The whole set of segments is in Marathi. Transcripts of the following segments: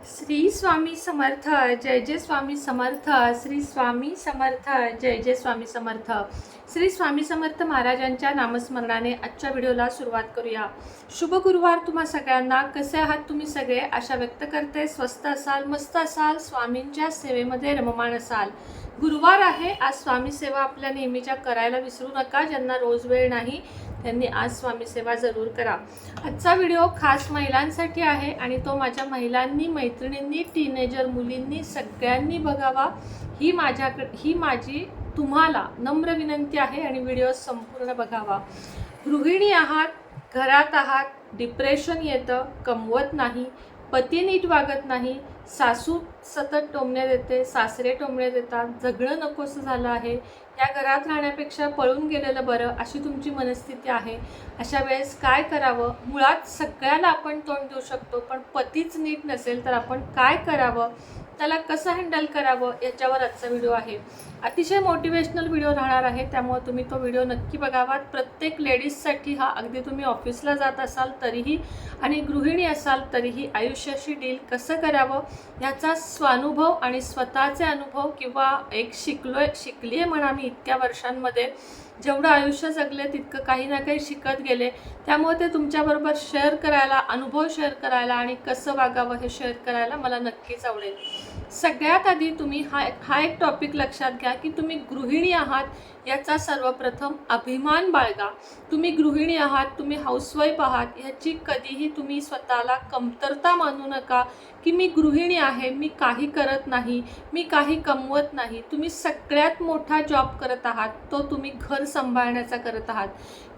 श्री स्वामी समर्थ जय जय स्वामी समर्थ श्री स्वामी समर्थ जय जय स्वामी समर्थ श्री स्वामी समर्थ महाराजांच्या नामस्मरणाने आजच्या व्हिडिओला सुरुवात करूया। शुभ गुरुवार तुम्हा सगळ्यांना। कसे आहात तुम्ही सगळे आशा व्यक्त करते। स्वस्त असाल, मस्त असाल, स्वामींच्या सेवेमध्ये रममाण असाल। गुरुवार आहे, आज स्वामी सेवा आपल्या नेहमीच्या करायला विसरू नका। ज्यांना रोज वेळ नाही त्यांनी आज स्वामी सेवा जरूर करा। आजचा व्हिडिओ खास महिलांसाठी आहे आणि तो माझ्या महिलांनी, मैत्रिणींनी, टीनेजर मुलींनी सगळ्यांनी बघावा ही माझी तुम्हाला नम्र विनंती आहे आणि व्हिडिओ संपूर्ण बघावा। गृहिणी आहात, घरात आहात, डिप्रेशन येतं, कमवत नाही, पती नीट वागत नाही, सासू सतत टोमणे देते, सासरे टोमणे देतात, जगणं नकोसं झालं आहे, या घरात राहण्यापेक्षा पळून गेलेलं बरं अशी तुमची मनस्थिती आहे। अशा वेळेस काय करावं? मुळात सगळ्याला आपण तोंड देऊ शकतो, पण पतीच नीट नसेल तर आपण काय करावं, त्याला कसं हँडल करावं याच्यावर आजचा व्हिडिओ आहे। अतिशय मोटिवेशनल व्हिडिओ राहणार आहे, त्यामुळे तुम्ही तो व्हिडिओ नक्की बघावा। प्रत्येक लेडीजसाठी हा, अगदी तुम्ही ऑफिसला जात असाल तरीही आणि गृहिणी असाल तरीही आयुष्याशी डील कसं करावं याचा स्वानुभव आणि स्वतःचे अनुभव किंवा एक शिकली आहे म्हणा मी इतक्या वर्षांमध्ये। जेवढं आयुष्य जगले तितकं काही ना काही शिकत गेले, त्यामुळे ते तुमच्याबरोबर शेअर करायला, अनुभव शेअर करायला आणि कसं वागावं हे शेअर करायला मला नक्कीच आवडेल। सगळ्यात आधी तुम्ही हा एक टॉपिक लक्षात घ्या की तुम्ही गृहिणी आहात याचा सर्वप्रथम अभिमान बाळगा। तुम्ही गृहिणी आहात, तुम्ही हाऊसवाईफ आहात, ह्याची कधीही तुम्ही स्वतःला कमतरता मानू नका की मी गृहिणी आहे, मी काही करत नाही, मी काही कमवत नाही। तुम्ही सगळ्यात मोठा जॉब करत आहात, तो तुम्ही घर सांभाळण्याचा करत आहात।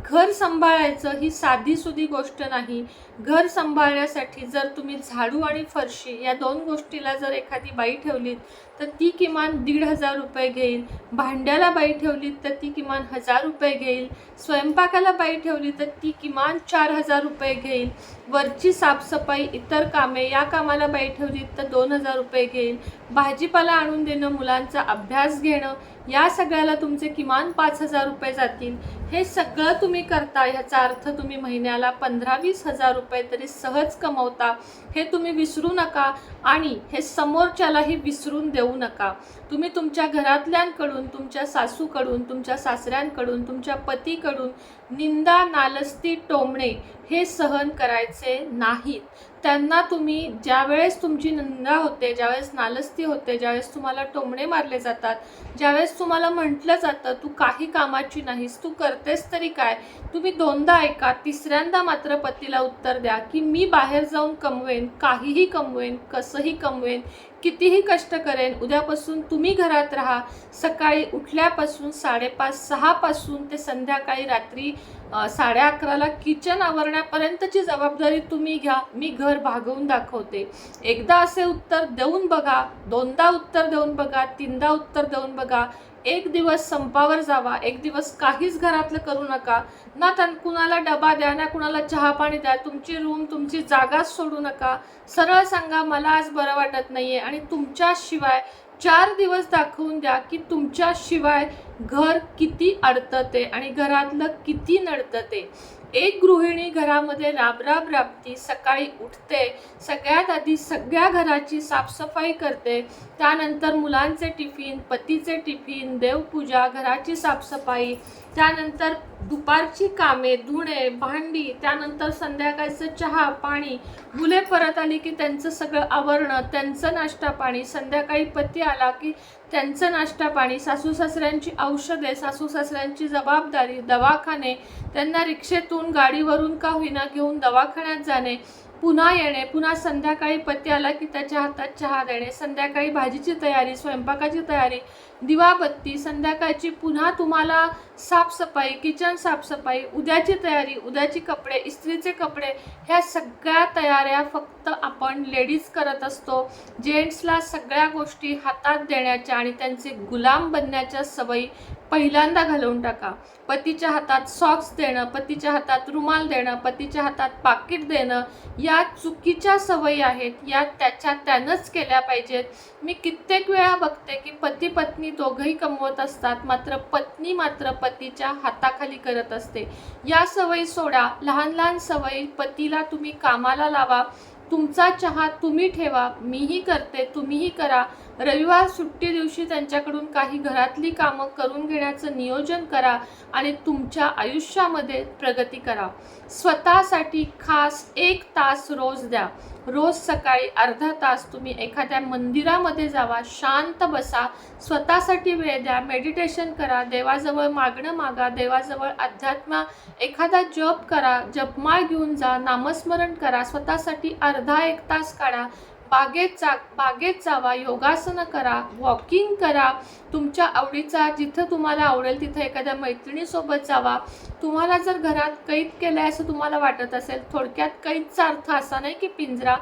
घर सांभाळायचं ही साधीसुधी गोष्ट नाही। घर सांभाळण्यासाठी जर तुम्ही झाडू आणि फरशी या दोन गोष्टीला जर एखादी बाई ठेवलीत तर ती किमान 1,500 रुपये घेईल, भांड्याला बाई ठेवलीत तर ती किमान 1,000 रुपये घेईल, स्वयंपाकाला बाई ठेवली तर ती किमान 4,000 रुपये घेईल, वरची साफसफाई, इतर कामे या कामाला बाई ठेवलीत तर 2,000 रुपये घेईल, भाजीपाला आणून देणं, मुलांचा अभ्यास घेणं या सगळ्याला तुमचे किमान 5,000 रुपये जातील। हे सगळं तुम्ही करता, ह्याचा अर्थ तुम्ही महिन्याला 15-20 हजार रुपये तरी सहज कमवता, हे तुम्ही विसरू नका आणि हे समोरच्यालाही विसरून देऊ नका। तुम्ही तुमच्या घरातल्यांकडून, तुमच्या सासूकडून, तुमच्या सासऱ्यांकडून, तुमच्या पतीकडून निंदा, नालस्ती, टोमणे हे सहन करायचे नाहीत। त्यांना तुम्ही ज्यावेळेस तुमची निंदा होते, ज्यावेळेस नालस्ती होते, ज्यावेळेस तुम्हाला टोमणे मारले जातात, ज्यावेळेस तुम्हाला म्हटलं जातं तू काही कामाची नाहीस, तू करतेस तरी काय, तुम्ही दोनदा ऐका, तिसऱ्यांदा मात्र पतीला उत्तर द्या की मी बाहेर जाऊन कमवेन, काहीही कमवेन, कसंही कमवेन, कितीही कष्ट करेन, उद्यापासून तुम्ही घरात राहा। सकाळी उठल्यापासून 5:30-6 पासून ते संध्याकाळी रात्री 11:30ला किचन आवरण्यापर्यंतची जबाबदारी तुम्ही घ्या, मी घर भागवून दाखवते। एकदा असे उत्तर देऊन बघा, दोनदा उत्तर देऊन बघा, तीनदा उत्तर देऊन बघा। एक दिवस संपावर जावा, एक दिवस काहीच घरातलं करू नका, ना कुणाला डबा द्या, ना कुणाला चहा पाणी द्या, तुमची रूम, तुमची जागाच सोडू नका। सरळ सांगा मला आज बरं वाटत नाहीये आणि तुमच्याशिवाय 4 दिवस दाखवून द्या की तुमच्याशिवाय घर किती अडतं ते आणि घरातलं किती नडतं ते। एक गृहिणी घरामध्ये राबराब राबती, सकाळी उठते, सगळ्यात आधी सगळ्या घराची साफसफाई करते, त्यानंतर मुलांचे टिफिन, पतीचे टिफिन, देवपूजा, घराची साफसफाई, त्यानंतर दुपारची कामे, धुणे, भांडी, त्यानंतर संध्याकाळचं चहा पाणी, मुले परत आली की त्यांचं सगळं आवरणं, त्यांचं नाश्ता पाणी, संध्याकाळी पती आला की त्यांचं नाश्ता पाणी, सासू सासऱ्यांची औषधे, सासू सासऱ्यांची जबाबदारी, दवाखाने, त्यांना रिक्षेतून गाडीवरून का होईना घेऊन दवाखान्यात जाणे, पुन्हा येणे, पुन्हा संध्याकाळी पती आला की त्याच्या हातात चहा देणे, संध्याकाळी भाजीची तयारी, स्वयंपाकाची तयारी, दिवाबत्ती, संध्याकाळची पुन्हा तुम्हाला साफसफाई, किचन साफसफाई, उद्याची तयारी, उद्याची कपडे, इस्त्रीचे कपडे, ह्या सगळ्या तयाऱ्या फक्त आपण लेडीज करत असतो। जेंट्सला सगळ्या गोष्टी हातात देण्याच्या आणि त्यांचे गुलाम बनण्याच्या सवयी पहिल्यांदा घालवून टाका। पतीच्या हातात सॉक्स देणं, पतीच्या हातात रुमाल देणं, पतीच्या हातात पाकिट देणं, या चुकीच्या सवयी आहेत, या त्यानंच केल्या पाहिजेत। मी कित्येक वेळा बघते की पती पत्नी दोघंही कमवत असतात, मात्र पत्नी मात्र पतीच्या हाताखाली करत असते। या सवयी सोडा, लहान लहान सवयी, पतीला तुम्ही कामाला लावा, तुमचा चहा तुम्ही ठेवा, मीही करते, तुम्हीही करा. रविवार सुट्टी दिवशी त्यांच्याकडून काही घरातली कामं करून घेण्याचं नियोजन करा आणि तुमच्या आयुष्यामध्ये प्रगती करा. स्वतःसाठी खास 1 तास रोज द्या. रोज सकाळी अर्धा तास तुम्ही एखाद्या मंदिरामध्ये जावा, शांत बसा, स्वतःसाठी वेळ द्या, मेडिटेशन करा, देवाजवळ मागणं मागा, देवाजवळ अध्यात्म एखादा जप करा, जपमाळ घेऊन जा, नामस्मरण करा, स्वतःसाठी अर्धा 1 तास काढा. बागेत जावा, योगासनं करा, वॉकिंग करा, तुमच्या आवडीचा जिथं तुम्हाला आवडेल तिथं एखाद्या मैत्रिणीसोबत जावा. तुम्हाला जर घरात कैद केलं आहे असं तुम्हाला वाटत असेल, थोडक्यात कैदचा अर्थ असा नाही की पिंजरा,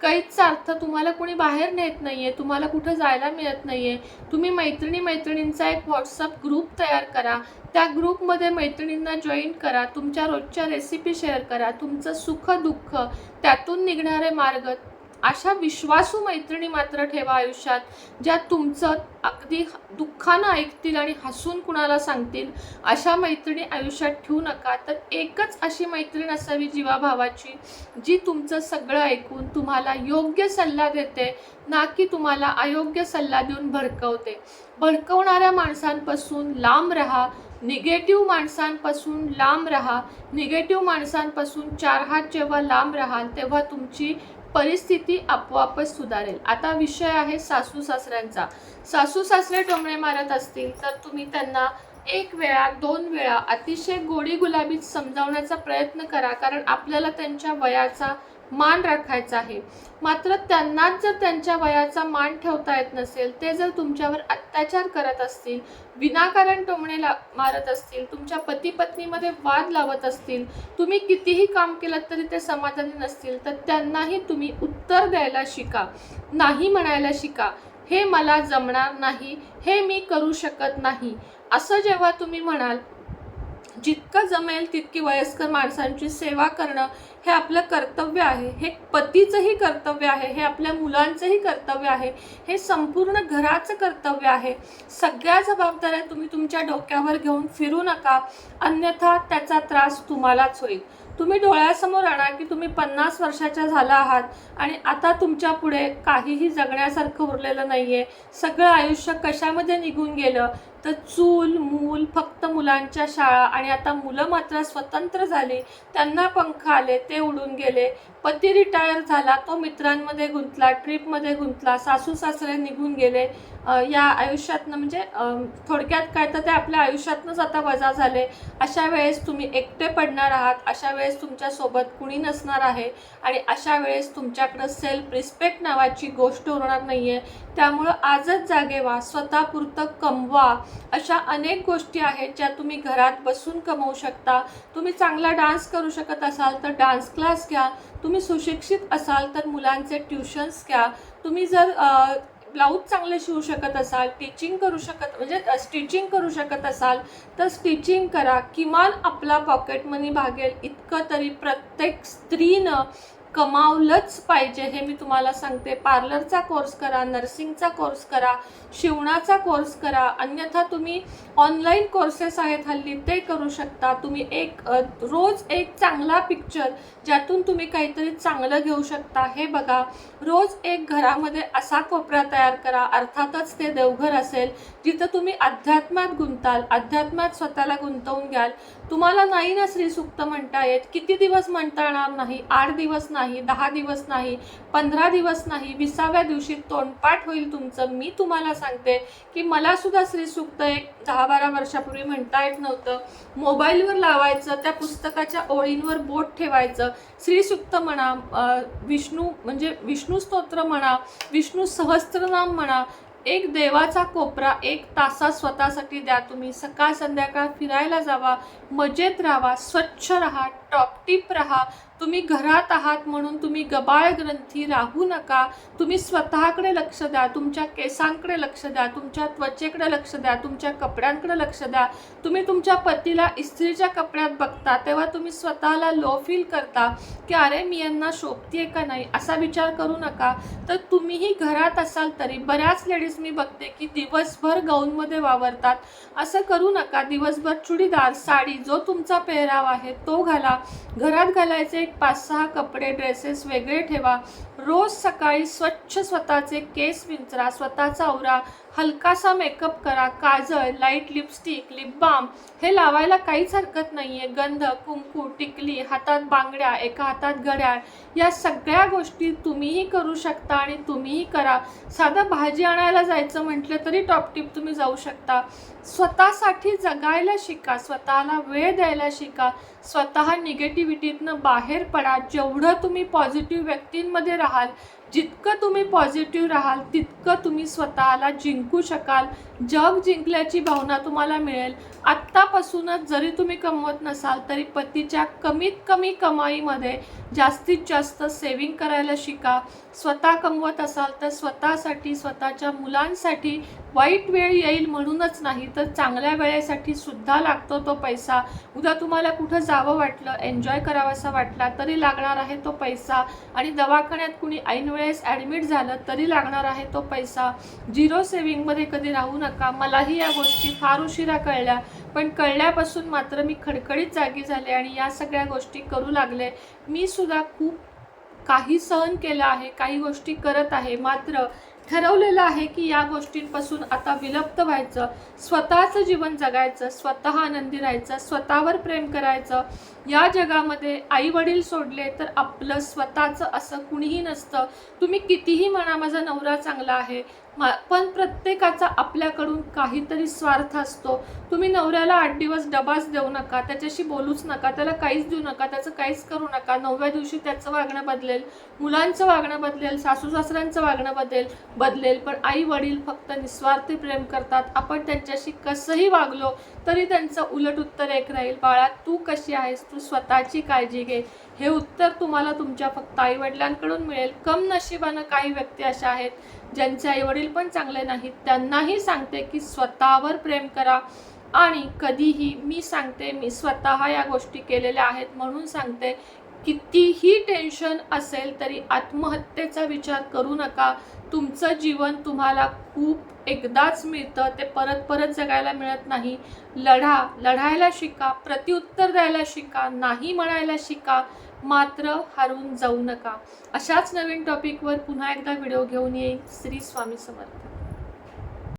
कैदचा अर्थ तुम्हाला कोणी बाहेर नेत नाही आहे, तुम्हाला कुठं जायला मिळत नाही आहे. तुम्ही मैत्रिणींचा एक व्हॉट्सअप ग्रुप तयार करा, त्या ग्रुपमध्ये मैत्रिणींना जॉईन करा, तुमच्या रोजच्या रेसिपी शेअर करा, तुमचं सुख दुःख त्यातून निघणारे मार्ग. अशा विश्वासू मैत्रिणी मात्र ठेवा आयुष्यात, ज्या तुमचं अगदी दुःखानं ऐकतील आणि हसून कुणाला सांगतील. अशा मैत्रिणी आयुष्यात ठेवू नका. तर एकच अशी मैत्रीण असावी जीवाभावाची, जी तुमचं सगळं ऐकून तुम्हाला योग्य सल्ला देते, ना की तुम्हाला अयोग्य सल्ला देऊन भडकवते. भडकवणाऱ्या माणसांपासून लांब राहा, निगेटिव्ह माणसांपासून लांब राहा. निगेटिव्ह माणसांपासून 4 हात जेव्हा लांब राहाल तेव्हा तुमची परिस्थिती आपोआपच सुधारेल. आता विषय आहे सासू सासऱ्यांचा. सासू सासरे टोमणे मारत असतील तर तुम्ही त्यांना 1 वेळा 2 वेळा अतिशय गोडी गुलाबीत समजावण्याचा प्रयत्न करा, कारण आपल्याला त्यांच्या वयाचा मान राखायचा आहे. मात्र त्यांनाच जर त्यांच्या वयाचा मान ठेवता येत नसेल, ते जर तुमच्यावर अत्याचार करत असतील, विनाकारण टोमणे मारत असतील, तुमच्या पती पत्नीमध्ये वाद लावत असतील, तुम्ही कितीही काम केलं तरी ते समाधानी नसतील, तर त्यांनाही तुम्ही उत्तर द्यायला शिका, नाही म्हणायला शिका. हे मला जमणार नाही, हे मी करू शकत नाही, असं जेव्हा तुम्ही म्हणाल, जितकं जमेल तितकी वयस्कर माणसांची सेवा करणं हे आपलं कर्तव्य आहे. हे पतीचंही कर्तव्य आहे, हे आपल्या मुलांचंही कर्तव्य आहे, हे संपूर्ण घराचं कर्तव्य आहे. सगळ्या जबाबदाऱ्या तुम्ही तुमच्या डोक्यावर घेऊन फिरू नका, अन्यथा त्याचा त्रास तुम्हालाच होईल. तुम्ही डोळ्यासमोर आणा की तुम्ही 50 वर्षाच्या झाला आहात आणि आता तुमच्या पुढे काहीही जगण्यासारखं उरलेलं नाही आहे. सगळं आयुष्य कशामध्ये निघून गेलं, तर चूल मूल, फक्त मुलांच्या शाळा, आणि आता मुलं मात्र स्वतंत्र झाली, त्यांना पंख आले, ते उडून गेले. पती रिटायर झाला, तो मित्रांमध्ये गुंतला, ट्रिपमध्ये गुंतला, सासू सासरे निघून गेले. या आयुष्यातनं म्हणजे थोडक्यात काय तर ते आपल्या आयुष्यातनंच आता वजा झाले. अशा वेळेस तुम्ही एकटे पडणार आहात, अशा वेळेस तुमच्यासोबत कुणी नसणार आहे आणि अशा वेळेस तुमच्याकडं सेल्फ रिस्पेक्ट नावाची गोष्ट उरणार नाही आहे. त्यामुळं आजच जागे व्हा, स्वतःपुरतं कमवा. अशा अनेक गोष्टी आहेत ज्या तुम्ही घरात बसून कमवू शकता. तुम्ही चांगला डान्स करू शकत असाल तर डान्स क्लास घ्या, तुम्ही सुशिक्षित असाल तर मुलांचे ट्युशन्स घ्या, तुम्ही जर ब्लाऊज चांगले शिवू शकत असाल, स्टिचिंग करू शकत असाल तर स्टिचिंग करा. किमान आपला पॉकेट मनी भागेल इतकं तरी प्रत्येक स्त्रीनं कमावलंच पाहिजे, हे मी तुम्हाला सांगते. पार्लरचा कोर्स करा, नर्सिंगचा कोर्स करा, शिवणाचा कोर्स करा, अन्यथा तुम्ही ऑनलाईन कोर्सेस आहेत हल्ली ते करू शकता. तुम्ही रोज एक चांगला पिक्चर ज्यातून तुम्ही काहीतरी चांगलं घेऊ शकता हे बघा. रोज एक घरामध्ये असा कोपरा तयार करा, अर्थातच ते देवघर असेल, जिथं तुम्ही अध्यात्मात गुंताल, अध्यात्मात स्वतःला गुंतवून घ्याल. तुम्हाला नाही ना श्रीसूक्त म्हणता येत, किती दिवस म्हणता येणार नाही? 8 दिवस नाही, 10 दिवस नाही, 15 दिवस नाही, 20व्या दिवशी तोंडपाठ होईल तुमचं. मी तुम्हाला सांगते की मला सुद्धा श्रीसूक्त एक 10-12 वर्षापूर्वी म्हणता येत नव्हतं. मोबाईलवर लावायचं, त्या पुस्तकाच्या ओळींवर बोट ठेवायचं, श्रीसूक्त म्हणा, विष्णू स्तोत्र म्हणा, विष्णू सहस्त्रनाम म्हणा. एक देवाचा कोपरा 1 तासात स्वतःसाठी द्या. तुम्ही सकाळ संध्याकाळ फिरायला जावा, मजेत राहा, स्वच्छ राहा, टॉपटिप राहा. तुम्ही घरात आहात म्हणून तुम्ही गबाळ ग्रंथी राहू नका. तुम्ही स्वतःकडे लक्ष द्या, तुमच्या केसांकडे लक्ष द्या, तुमच्या त्वचेकडे लक्ष द्या, तुमच्या कपड्यांकडे लक्ष द्या. तुम्ही तुमच्या पतीला इस्त्रीच्या कपड्यात बघता तेव्हा तुम्ही स्वतःला लो फील करता की अरे मी यांना शोभतीये का नाही, असा विचार करू नका. तर तुम्हीही घरात असाल तरी बऱ्याच लेडीज मी बघते की दिवसभर गाऊनमध्ये वावरतात. असं करू नका. दिवसभर चुडीदार, साडी, जो तुमचा पेहराव आहे तो घाला. करा. घरात घालायचे एक 5-6 कपडे, ड्रेसेस वेगळे ठेवा. रोज सकाळी स्वच्छ स्वतःचे केस विंचरा, स्वतःचा आवरा, हलकासा मेकअप करा. काजळ, लाईट लिपस्टिक, लिप बाम हे लावायला काहीच हरकत नाही आहे. गंध, कुंकू, टिकली, हातात बांगड्या, एका हातात घड्याळ, या सगळ्या गोष्टी तुम्हीही करू शकता आणि तुम्हीही करा. साधं भाजी आणायला जायचं म्हटलं तरी टॉपटिप तुम्ही जाऊ शकता. स्वतःसाठी जगायला शिका, स्वतःला वेळ द्यायला शिका, स्वतः निगेटिव्हिटीतनं बाहेर पडा. जेवढं तुम्ही पॉझिटिव्ह व्यक्तींमध्ये राहाल, जितकं तुम्ही पॉझिटिव्ह राहाल तितकं तुम्ही स्वतःला जिंकू शकाल. जग जिंकल्याची भावना तुम्हाला मिळेल. आत्तापासूनच जरी तुम्ही कमवत नसाल तरी पतीच्या कमीत कमी कमाईमध्ये जास्तीत जास्त सेविंग करायला शिका. स्वतः कमवत असाल तर स्वतःसाठी, स्वतःच्या मुलांसाठी. वाईट वेळ येईल म्हणूनच नाही तर चांगल्या वेळेसाठी सुद्धा लागतो तो पैसा. उद्या तुम्हाला कुठं जावं वाटलं, एन्जॉय करावासा वाटला तरी लागणार आहे तो पैसा. आणि दवाखान्यात कुणी ऐन वेळेस ॲडमिट झालं तरी लागणार आहे तो पैसा. झिरो सेविंगमध्ये कधी राहू नका. मलाही या गोष्टी फार उशिरा कळल्या, पण कळल्यापासून मात्र मी खडखडीत जागी झाले आणि या सगळ्या गोष्टी करू लागले. मी सुद्धा खूप काही सहन केलं आहे, काही गोष्टी करत आहे, मात्र ठरवलेलं आहे की या गोष्टींपासून आता विलुप्त व्हायचं. स्वतःचं जीवन जगायचं, स्वतः आनंदी राहायचं, स्वतःवर प्रेम करायचं. या जगामध्ये आई वडील सोडले तर आपलं स्वतःचं असं कुणीही नसतं. तुम्ही कितीही म्हणा माझा नवरा चांगला आहे, पण प्रत्येकाचा आपल्याकडून काहीतरी स्वार्थ असतो. तुम्ही नवऱ्याला 8 दिवस डबाच देऊ नका, त्याच्याशी बोलूच नका, त्याला काहीच देऊ नका, त्याचं काहीच करू नका. 9व्या दिवशी त्याचं वागणं बदलेल, मुलांचं वागणं बदलेल, सासू सासऱ्यांचं वागणं बदलेल. पण आई वडील फक्त निस्वार्थी प्रेम करतात. आपण त्यांच्याशी कसंही वागलो तरी त्यांचं उलट उत्तर एक राहील, बाळा तू कशी आहेस, तू स्वतःची काळजी घे. हे उत्तर तुम्हाला तुमच्या फक्त आईवडिलांकडून मिळेल. कम नशिबानं काही व्यक्ती अशा आहेत ज्यांचे आईवडील पण चांगले नाहीत. त्यांनाही सांगते की स्वतःवर प्रेम करा. आणि कधीही मी सांगते, मी स्वतः या गोष्टी केलेल्या आहेत म्हणून सांगते, कितीही टेन्शन असेल तरी आत्महत्येचा विचार करू नका. तुमचं जीवन तुम्हाला खूप एकदाच मिळतं, ते परत परत जगायला मिळत नाही. लढायला शिका, प्रत्युत्तर द्यायला शिका, नाही म्हणायला शिका, मात्र हारून जाऊ नका. अशाच नवीन टॉपिकवर पुन्हा एकदा व्हिडिओ घेऊन येईन. श्री स्वामी समर्थ.